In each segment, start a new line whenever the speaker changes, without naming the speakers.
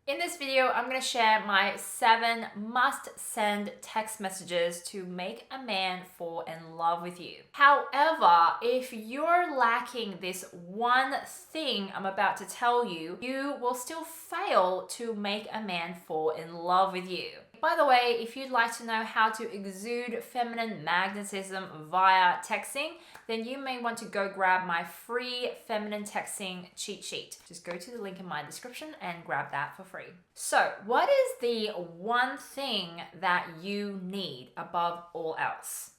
In this video, I'm going to share my 7 must-send text messages to make a man fall in love with you. However, if you're lacking this one thing I'm about to tell you, you will still fail to make a man fall in love with you. By the way, if you'd like to know how to exude feminine magnetism via texting, then you may want to go grab my free feminine texting cheat sheet. Just go to the link in my description and grab that for free. So, what is the one thing that you need above all else?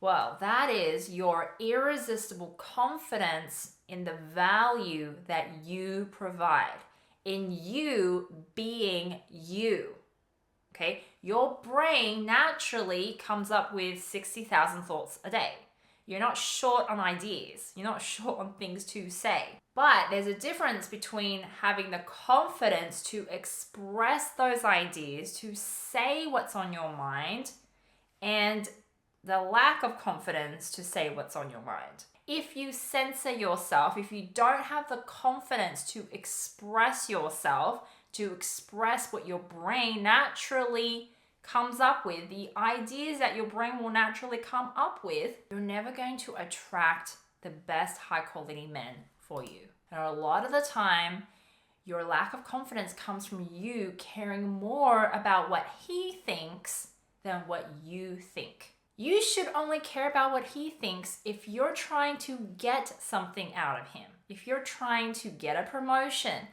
Well, that is your irresistible confidence in the value that you provide, in you being you. Okay, your brain naturally comes up with 60,000 thoughts a day. You're not short on ideas. You're not short on things to say. But there's a difference between having the confidence to express those ideas, to say what's on your mind, and the lack of confidence to say what's on your mind. If you censor yourself, if you don't have the confidence to express yourself, to express what your brain naturally comes up with, the ideas that your brain will naturally come up with, you're never going to attract the best high quality men for you. And a lot of the time, your lack of confidence comes from you caring more about what he thinks than what you think. You should only care about what he thinks if you're trying to get something out of him, if you're trying to get a promotion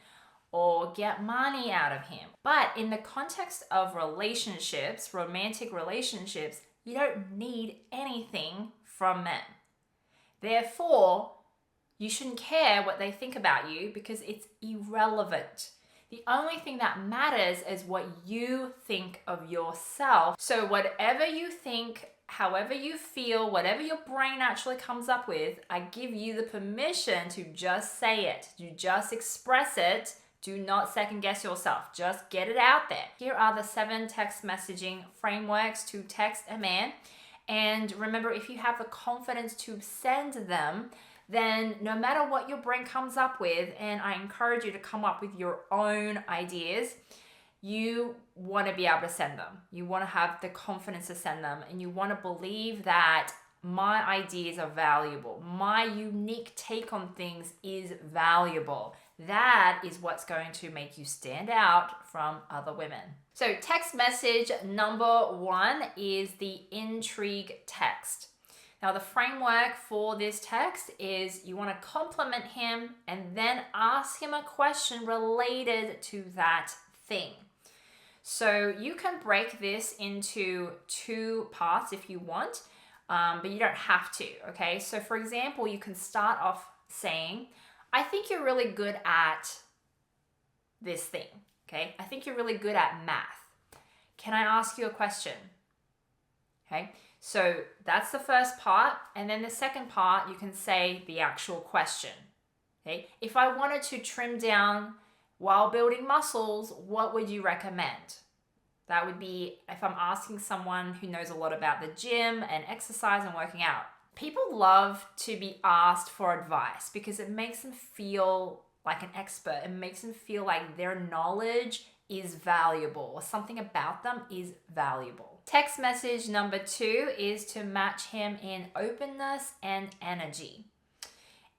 or get money out of him. But in the context of relationships, romantic relationships, you don't need anything from men. Therefore, you shouldn't care what they think about you because it's irrelevant. The only thing that matters is what you think of yourself. So whatever you think, however you feel, whatever your brain actually comes up with, I give you the permission to just say it, to just express it. Do not second guess yourself. Just get it out there. Here are the 7 text messaging frameworks to text a man. And remember, if you have the confidence to send them, then no matter what your brain comes up with, and I encourage you to come up with your own ideas, you want to be able to send them. You want to have the confidence to send them, and you want to believe that my ideas are valuable. My unique take on things is valuable. That is what's going to make you stand out from other women. So text message number 1 is the intrigue text. Now the framework for this text is you want to compliment him and then ask him a question related to that thing. So you can break this into 2 parts if you want, but you don't have to, okay? So for example, you can start off saying, I think you're really good at this thing, okay? I think you're really good at math. Can I ask you a question? Okay, so that's the first part. And then the second part, you can say the actual question, okay? If I wanted to trim down while building muscles, what would you recommend? That would be if I'm asking someone who knows a lot about the gym and exercise and working out. People love to be asked for advice because it makes them feel like an expert. It makes them feel like their knowledge is valuable or something about them is valuable. Text message number 2 is to match him in openness and energy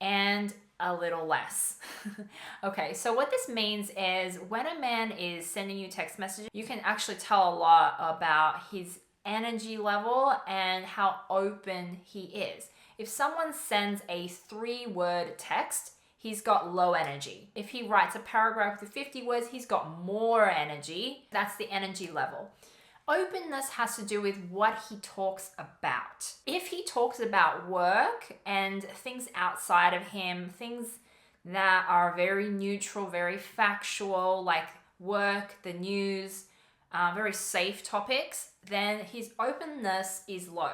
and a little less. Okay, so what this means is when a man is sending you text messages, you can actually tell a lot about his energy level and how open he is. If someone sends a 3-word text, he's got low energy. If he writes a paragraph with 50 words, he's got more energy. That's the energy level. Openness has to do with what he talks about. If he talks about work and things outside of him, things that are very neutral, very factual, like work, the news, very safe topics, then his openness is low.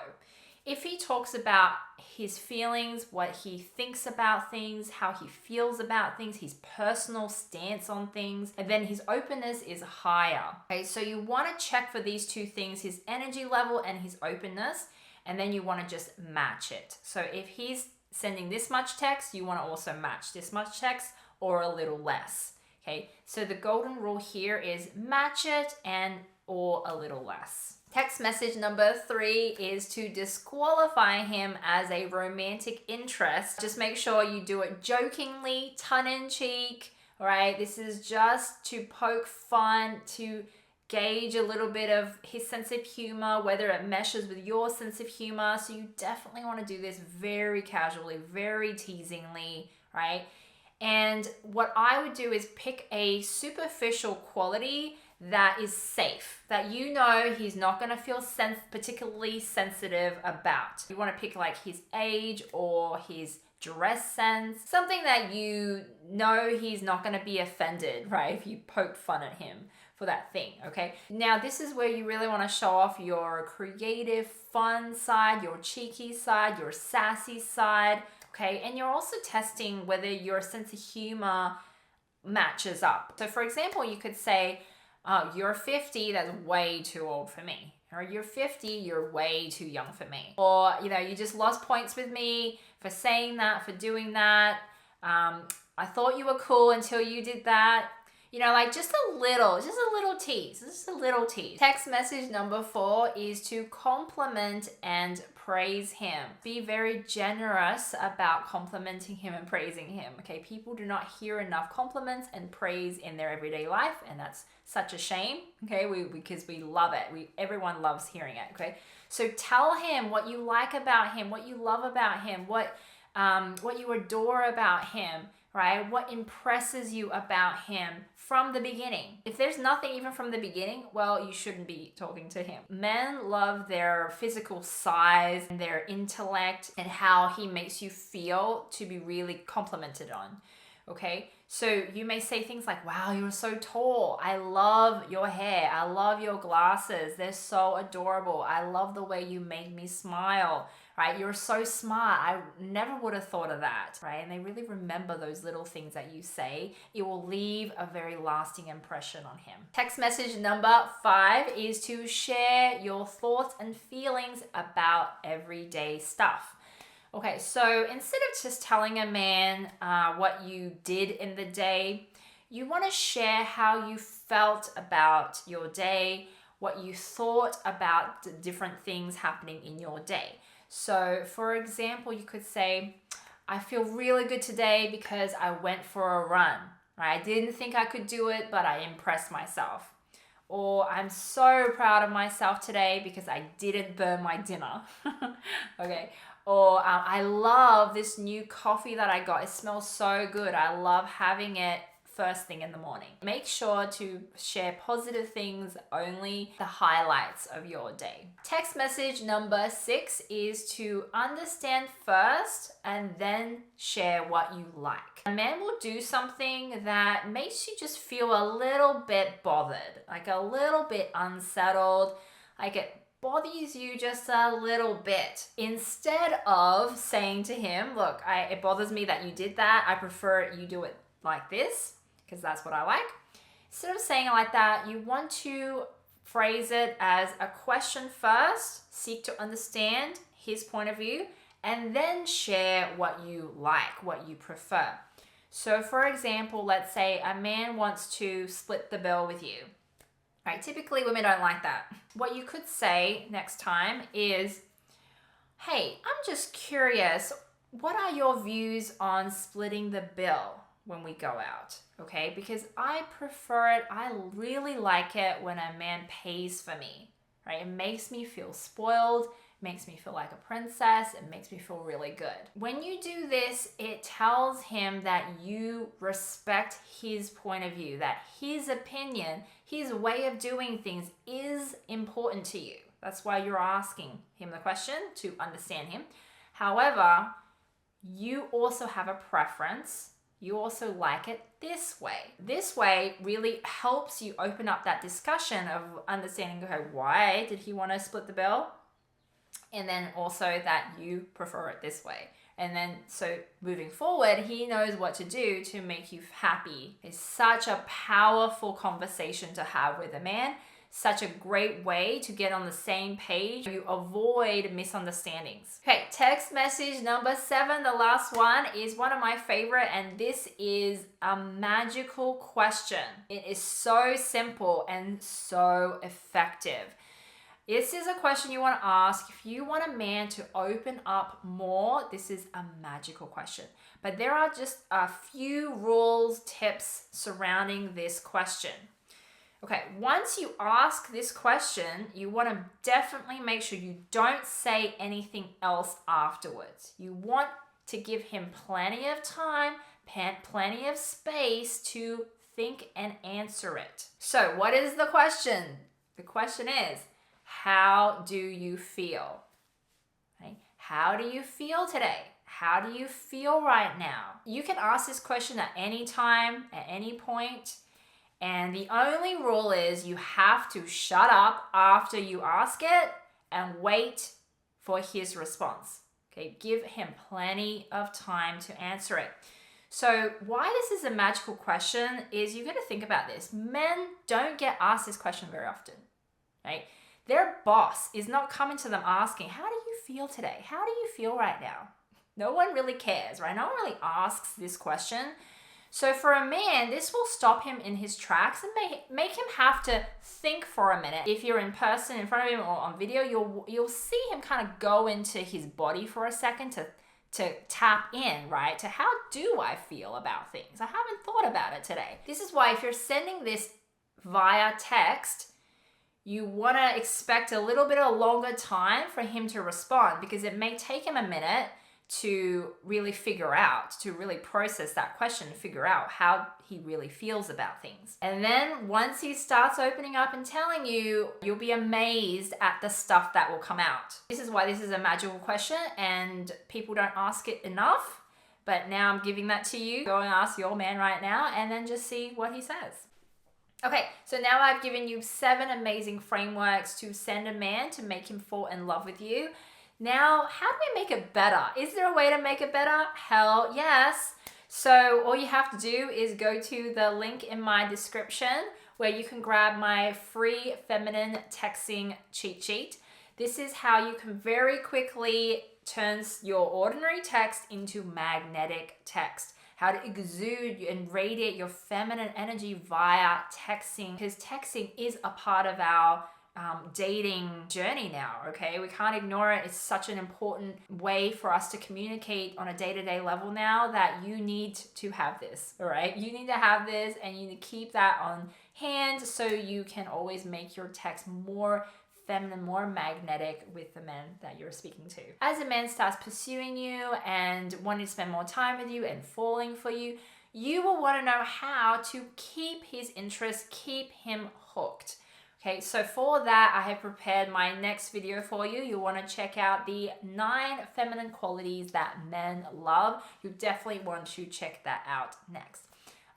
If he talks about his feelings, what he thinks about things, how he feels about things, his personal stance on things, and then his openness is higher. Okay, so you want to check for these 2 things, his energy level and his openness, and then you want to just match it. So if he's sending this much text, you want to also match this much text or a little less. Okay, so the golden rule here is match it and or a little less. Text message number 3 is to disqualify him as a romantic interest. Just make sure you do it jokingly, tongue-in-cheek, right? This is just to poke fun, to gauge a little bit of his sense of humor, whether it meshes with your sense of humor. So you definitely want to do this very casually, very teasingly, right? And what I would do is pick a superficial quality that is safe, that you know he's not going to feel particularly sensitive about. You want to pick like his age or his dress sense, something that you know he's not going to be offended, right? If you poke fun at him for that thing, okay? Now, this is where you really want to show off your creative, fun side, your cheeky side, your sassy side, okay? And you're also testing whether your sense of humor matches up. So for example, you could say, oh, you're 50, that's way too old for me. Or you're 50, you're way too young for me. Or, you know, you just lost points with me for saying that, for doing that. I thought you were cool until you did that. You know, like just a little tease, just a little tease. Text message number 4 is to compliment and praise him. Be very generous about complimenting him and praising him, okay? People do not hear enough compliments and praise in their everyday life, and that's such a shame, okay? Because we love it. Everyone loves hearing it, okay? So tell him what you like about him, what you love about him, what you adore about him, right? What impresses you about him from the beginning. If there's nothing even from the beginning, well, you shouldn't be talking to him. Men love their physical size and their intellect and how he makes you feel to be really complimented on. Okay, so you may say things like, wow, you're so tall. I love your hair. I love your glasses. They're so adorable. I love the way you make me smile, right? You're so smart. I never would have thought of that, right? And they really remember those little things that you say. It will leave a very lasting impression on him. Text message number 5 is to share your thoughts and feelings about everyday stuff. Okay, so instead of just telling a man what you did in the day, you want to share how you felt about your day, what you thought about the different things happening in your day. So, for example, you could say, I feel really good today because I went for a run, right? I didn't think I could do it, but I impressed myself. Or I'm so proud of myself today because I didn't burn my dinner. Okay. Or I love this new coffee that I got. It smells so good. I love having it first thing in the morning. Make sure to share positive things, only the highlights of your day. Text message number 6 is to understand first and then share what you like. A man will do something that makes you just feel a little bit bothered, like a little bit unsettled, like it bothers you just a little bit. Instead of saying to him, look, it bothers me that you did that. I prefer you do it like this because that's what I like. Instead of saying it like that, you want to phrase it as a question first, seek to understand his point of view, and then share what you like, what you prefer. So for example, let's say a man wants to split the bill with you. Right, typically women don't like that. What you could say next time is, hey, I'm just curious, what are your views on splitting the bill when we go out? Okay, because I prefer it. I really like it when a man pays for me, right? It makes me feel spoiled, makes me feel like a princess, it makes me feel really good. When you do this, it tells him that you respect his point of view, that his opinion, his way of doing things is important to you. That's why you're asking him the question, to understand him. However, you also have a preference. You also like it this way. This way really helps you open up that discussion of understanding, okay, why did he want to split the bill? And then also that you prefer it this way. And then so moving forward, he knows what to do to make you happy. It's such a powerful conversation to have with a man such a great way to get on the same page. You avoid misunderstandings. Okay, text message number 7, the last one, is one of my favorite, and this is a magical question. It is so simple and so effective. This is a question you want to ask if you want a man to open up more. This is a magical question. But there are just a few rules, tips surrounding this question. Okay, once you ask this question, you want to definitely make sure you don't say anything else afterwards. You want to give him plenty of time, plenty of space to think and answer it. So, what is the question? The question is, how do you feel? Okay. How do you feel today? How do you feel right now? You can ask this question at any time, at any point. And the only rule is you have to shut up after you ask it and wait for his response. Okay, give him plenty of time to answer it. So why this is a magical question is you got to think about this. Men don't get asked this question very often, right? Their boss is not coming to them asking, how do you feel today? How do you feel right now? No one really cares, right? No one really asks this question. So for a man, this will stop him in his tracks and make him have to think for a minute. If you're in person in front of him or on video, you'll see him kind of go into his body for a second to tap in, right? To how do I feel about things? I haven't thought about it today. This is why if you're sending this via text, you want to expect a little bit of longer time for him to respond, because it may take him a minute to really figure out, to really process that question, figure out how he really feels about things. And then once he starts opening up and telling you, you'll be amazed at the stuff that will come out. This is why this is a magical question and people don't ask it enough. But now I'm giving that to you. Go and ask your man right now and then just see what he says. Okay, so now I've given you 7 amazing frameworks to send a man to make him fall in love with you. Now, how do we make it better? Is there a way to make it better? Hell yes. So all you have to do is go to the link in my description where you can grab my free feminine texting cheat sheet. This is how you can very quickly turn your ordinary text into magnetic text. How to exude and radiate your feminine energy via texting, because texting is a part of our dating journey now, okay? We can't ignore it. It's such an important way for us to communicate on a day-to-day level now that you need to have this, all right? You need to have this and you need to keep that on hand so you can always make your text more feminine, more magnetic with the men that you're speaking to. As a man starts pursuing you and wanting to spend more time with you and falling for you, you will want to know how to keep his interest, keep him hooked. Okay, so for that, I have prepared my next video for you. You'll want to check out the 9 feminine qualities that men love. You definitely want to check that out next.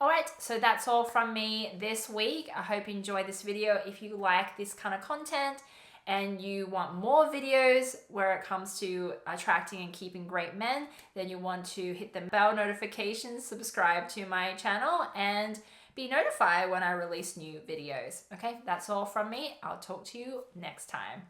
All right, so that's all from me this week. I hope you enjoyed this video. If you like this kind of content and you want more videos where it comes to attracting and keeping great men, then you want to hit the bell notifications, subscribe to my channel, and be notified when I release new videos. Okay, that's all from me. I'll talk to you next time.